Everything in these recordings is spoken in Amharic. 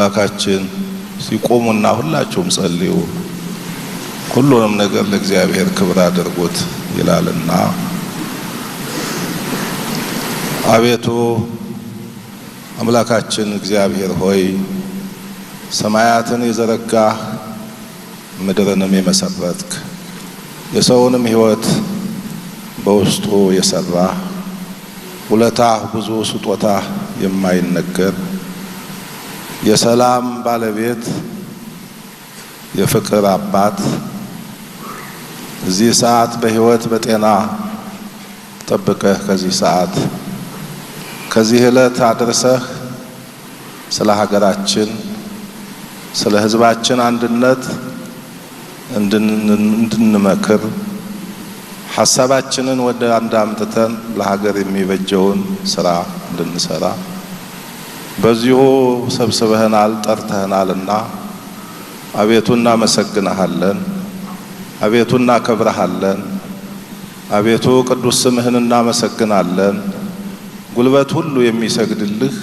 አካችን ሲቆሙና ሁላችሁም ጸልዩ ሁሉንም ነገር ለእግዚአብሔር ክብር አድርጉት ይላልና አቤቱ አምላካችን እግዚአብሔር ሆይ ሰማያትን የዘረጋህ ምድርንም የመሰረትክ የሰውንም ሕይወት በውስጡ የሰራህ ውለታህ ብዙ ስጦታህ የማይነገር የሰላም ባለቤት የፍቅር አባት እዚህ ሰዓት በሕይወት በጤና ጠብቀህ ከዚህ ሰዓት ከዚህ ዕለት አድርሰህ ስለ ሀገራችን ስለ ሕዝባችን አንድነት እንድንመክር ሐሳባችንን ወደ አንድ አምጥተን ለሀገር የሚበጀውን ስራ እንድንሰራ በዚሁ ሰብስበህናል ጠርተህናልና አቤቱ እናመሰግንሃለን አቤቱ እናከብርሃለን አቤቱ ቅዱስ ስምህን እናመሰግናለን ጉልበት ሁሉ የሚሰግድልህ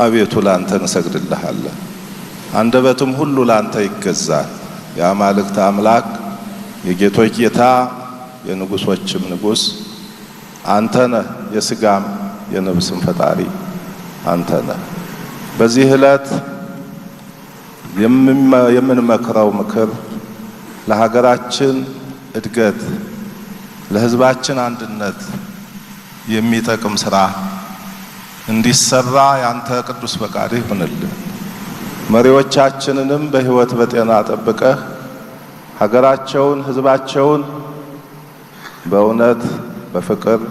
አቤቱ ላንተ እንሰግድልሃለን አንደበትም ሁሉ ላንተ ይገዛል የአማልክት አምላክ የጌቶች ጌታ የንጉሶችም ንጉስ አንተ ነህ የሥጋም የነፍስም ፈጣሪ አንተ ነህ በዚህ ዕለት የምንመክረው ምክር ለሀገራችን እድገት ለሕዝባችን አንድነት የሚጠቅም ስራ እንዲሰራ ያንተ ቅዱስ ፈቃድ ይሁንልን መሪዎቻችንንም በሕይወት በጤና ጠብቀህ ሀገራቸውን ሕዝባቸውን በእውነት በፍቅር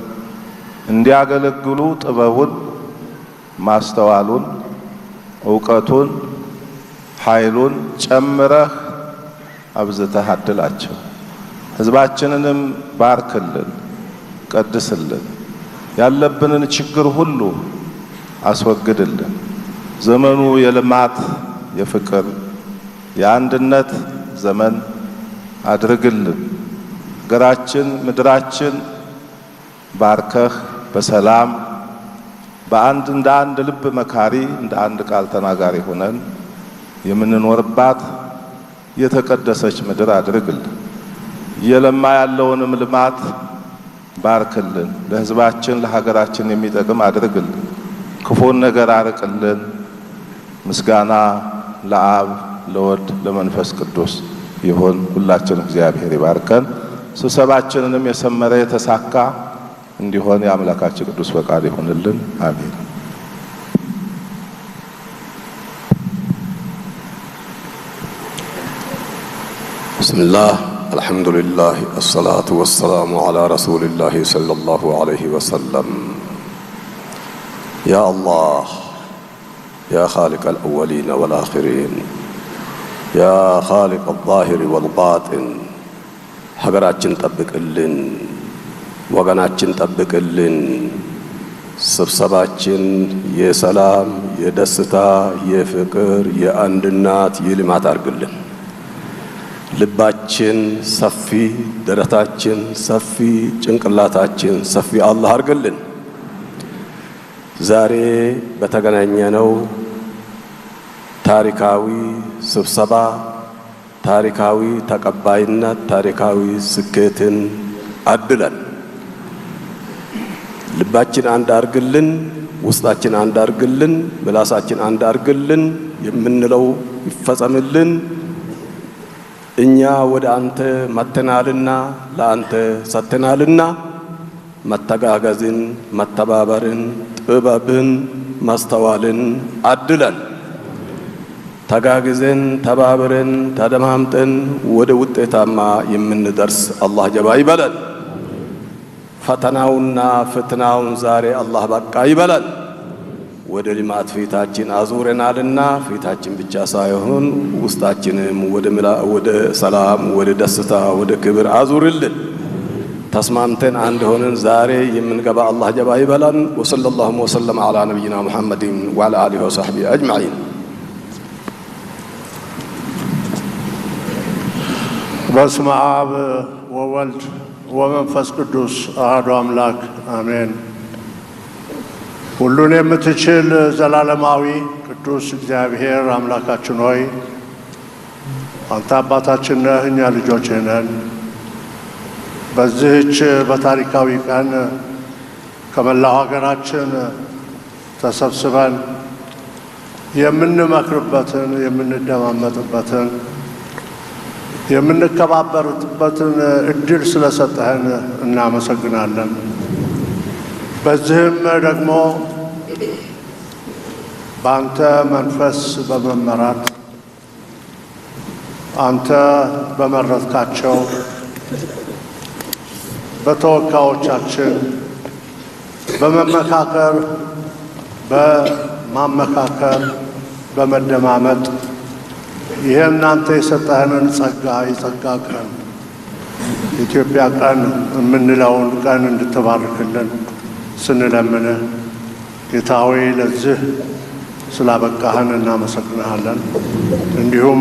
እንዲያገለግሉ ጥበቡን ማስተዋሉን ዕውቀቱን ኃይሉን ጨምረህ አብዝተህ አድላቸው ሕዝባችንንም ባርክልን ቀድስልን ያለብንን ችግር ሁሉ አስወግድልን ዘመኑ የልማት የፍቅር የአንድነት ዘመን አድርግልን ሀገራችን ምድራችን ባርከህ በሰላም በአንድ እንደ አንድ ልብ መካሪ እንደ አንድ ቃል ተናጋሪ ሆነን የምንኖርባት የተቀደሰች ምድር አድርግልን የለማ ያለውንም ልማት ባርክልን ለሕዝባችን ለሀገራችን የሚጠቅም አድርግልን ክፉን ነገር አርቅልን ምስጋና ለአብ ለወልድ ለመንፈስ ቅዱስ ይሁን ሁላችን እግዚአብሔር ይባርከን ስብሰባችንንም የሰመረ የተሳካ እንዲሆን የአምላካችን ቅዱስ ፈቃድ ይሁንልን አሜን ብስሚላህ አልሐምዱሊላህ አስሰላቱ ወሰላሙ ዐላ ረሱሊላህ ሰለላሁ ዐለይሂ ወሰለም ያ አላህ ያ ኻሊቀል አወሊነ ወልአኺሪን ያ ኻሊቀል ዛሂሪ ወልባጢን ሀገራችን ጠብቅልን ወገናችን ጠብቅልን ስብሰባችን የሰላም የደስታ የፍቅር የአንድነት የልማት አርግልን ልባችን ሰፊ ደረታችን ሰፊ ጭንቅላታችን ሰፊ አላህ አርግልን ዛሬ በተገናኘነው ታሪካዊ ስብሰባ ታሪካዊ ተቀባይነት ታሪካዊ ስኬትን አድለን ልባችን አንድ አርግልን ውስጣችን አንድ አርግልን ምላሳችን አንድ አርግልን የምንለው ይፈጸምልን እኛ ወደ አንተ መተናልና ለአንተ ሰተናልና መተጋገዝን መተባበርን ጥበብን ማስተዋልን አድለን ተጋግዘን ተባብረን ተደማምጠን ወደ ውጤታማ የምንደርስ አላህ ጀባ ይበለን ፈተናውና ፍትናውን ዛሬ አላህ በቃ ይበለን ወደ ልማት ፊታችን አዙረናልና ፊታችን ብቻ ሳይሆን ውስጣችንም ወደ ሰላም ወደ ደስታ ወደ ክብር አዙርልን ተስማምተን አንድ ሆነን ዛሬ የምንገባ አላህ ጀባ ይበለን ወሰለላሁ ወሰለም ዐላ ነቢይና ሙሐመድን ወዐላ አሊሂ ወሰሕቢሂ አጅመዒን በስመ አብ ወወልድ ወመንፈስ ቅዱስ አሐዱ አምላክ አሜን። ሁሉን የምትችል ዘላለማዊ ቅዱስ እግዚአብሔር አምላካችን ሆይ አንተ አባታችን ነህ፣ እኛ ልጆችህ ነን። በዚህች በታሪካዊ ቀን ከመላው ሀገራችን ተሰብስበን የምንመክርበትን፣ የምንደማመጥበትን፣ የምንከባበርበትን እድል ስለሰጠህን እናመሰግናለን። በዚህም ደግሞ በአንተ መንፈስ በመመራት አንተ በመረጥካቸው በተወካዮቻችን በመመካከር በማመካከር በመደማመጥ ይህን አንተ የሰጠህንን ጸጋ የጸጋ ቀን ኢትዮጵያ ቀን የምንለውን ቀን እንድትባርክልን ስንለምንህ ጌታ ሆይ ለዚህ ስላበቃህን እናመሰግንሃለን። እንዲሁም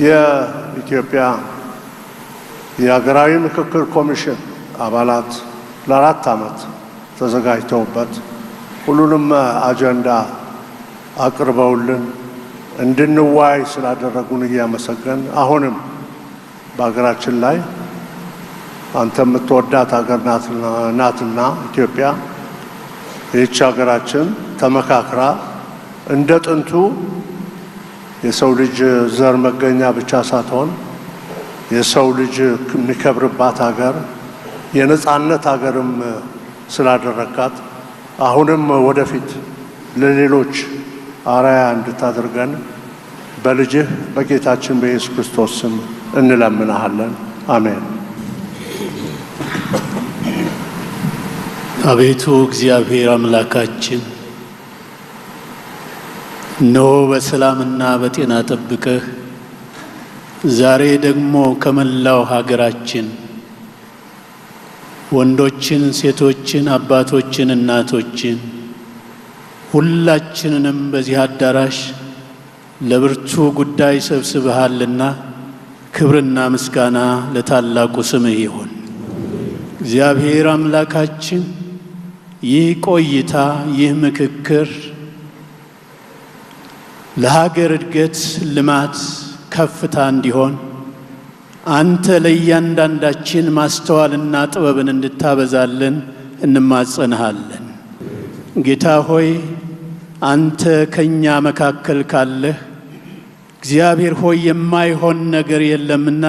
የኢትዮጵያ የሀገራዊ ምክክር ኮሚሽን አባላት ለ4 ዓመት ተዘጋጅተውበት ሁሉንም አጀንዳ አቅርበውልን እንድንዋይ ስላደረጉን እያመሰገን አሁንም በሀገራችን ላይ አንተ የምትወዳት ሀገር ናትና ኢትዮጵያ ይህች ሀገራችን ተመካክራ እንደ ጥንቱ የሰው ልጅ ዘር መገኛ ብቻ ሳትሆን የሰው ልጅ የሚከብርባት ሀገር የነጻነት ሀገርም ስላደረካት አሁንም ወደፊት ለሌሎች አርአያ እንድታደርገን በልጅህ በጌታችን በኢየሱስ ክርስቶስ ስም እንለምንሃለን። አሜን። አቤቱ እግዚአብሔር አምላካችን እነሆ በሰላምና በጤና ጠብቀህ ዛሬ ደግሞ ከመላው ሀገራችን ወንዶችን፣ ሴቶችን፣ አባቶችን፣ እናቶችን ሁላችንንም በዚህ አዳራሽ ለብርቱ ጉዳይ ሰብስበሃልና ክብርና ምስጋና ለታላቁ ስምህ ይሁን። እግዚአብሔር አምላካችን ይህ ቆይታ፣ ይህ ምክክር ለሀገር እድገት፣ ልማት፣ ከፍታ እንዲሆን አንተ ለእያንዳንዳችን ማስተዋልና ጥበብን እንድታበዛልን እንማጸንሃለን። ጌታ ሆይ አንተ ከኛ መካከል ካለህ እግዚአብሔር ሆይ የማይሆን ነገር የለምና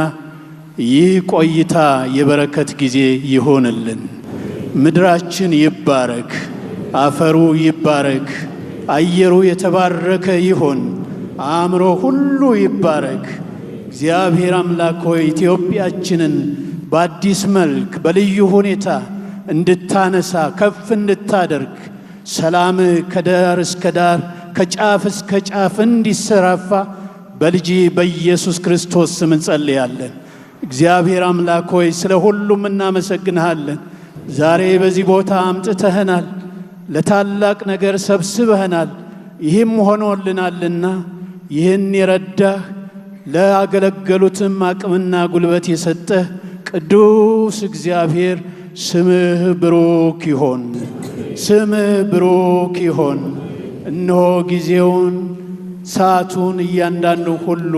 ይህ ቆይታ የበረከት ጊዜ ይሆንልን። ምድራችን ይባረክ፣ አፈሩ ይባረክ፣ አየሩ የተባረከ ይሆን፣ አእምሮ ሁሉ ይባረክ። እግዚአብሔር አምላክ ሆይ ኢትዮጵያችንን በአዲስ መልክ በልዩ ሁኔታ እንድታነሳ ከፍ እንድታደርግ ሰላም ከዳር እስከ ዳር ከጫፍ እስከ ጫፍ እንዲሰራፋ በልጅ በኢየሱስ ክርስቶስ ስም እንጸልያለን። እግዚአብሔር አምላክ ሆይ ስለ ሁሉም እናመሰግንሃለን። ዛሬ በዚህ ቦታ አምጥተህናል፣ ለታላቅ ነገር ሰብስበህናል። ይህም ሆኖልናልና ይህን የረዳህ ለአገለገሉትም አቅምና ጉልበት የሰጠህ ቅዱስ እግዚአብሔር ስምህ ብሩክ ይሆን፣ ስምህ ብሩክ ይሆን። እነሆ ጊዜውን ሰዓቱን እያንዳንዱ ሁሉ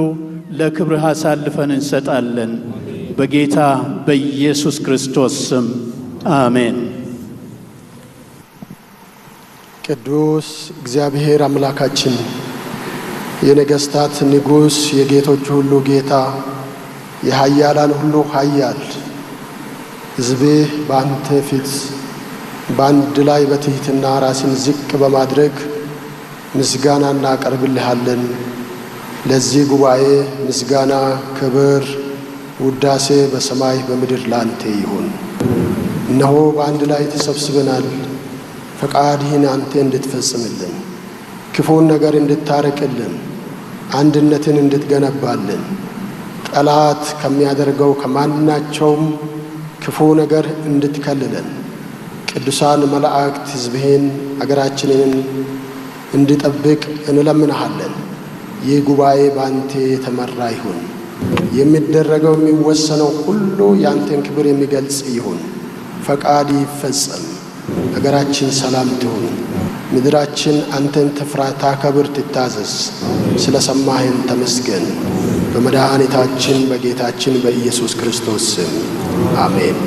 ለክብርህ አሳልፈን እንሰጣለን። በጌታ በኢየሱስ ክርስቶስ ስም አሜን። ቅዱስ እግዚአብሔር አምላካችን የነገሥታት ንጉሥ፣ የጌቶች ሁሉ ጌታ፣ የኃያላን ሁሉ ኃያል ሕዝብህ በአንተ ፊት በአንድ ላይ በትሕትና ራስን ዝቅ በማድረግ ምስጋና እናቀርብልሃለን። ለዚህ ጉባኤ ምስጋና፣ ክብር፣ ውዳሴ በሰማይ በምድር ላንተ ይሁን። እነሆ በአንድ ላይ ተሰብስበናል። ፈቃድህን አንተ እንድትፈጽምልን፣ ክፉን ነገር እንድታረቅልን፣ አንድነትን እንድትገነባልን፣ ጠላት ከሚያደርገው ከማናቸውም ክፉ ነገር እንድትከልለን፣ ቅዱሳን መላእክት ሕዝብህን አገራችንን እንዲጠብቅ እንለምንሃለን። ይህ ጉባኤ በአንተ የተመራ ይሁን። የሚደረገው የሚወሰነው ሁሉ ያንተን ክብር የሚገልጽ ይሁን። ፈቃድ ይፈጸም። አገራችን ሰላም ትሁን። ምድራችን አንተን ትፍራ፣ ታከብር፣ ትታዘዝ። ስለ ሰማህን ተመስገን። በመድኃኒታችን በጌታችን በኢየሱስ ክርስቶስ ስም አሜን።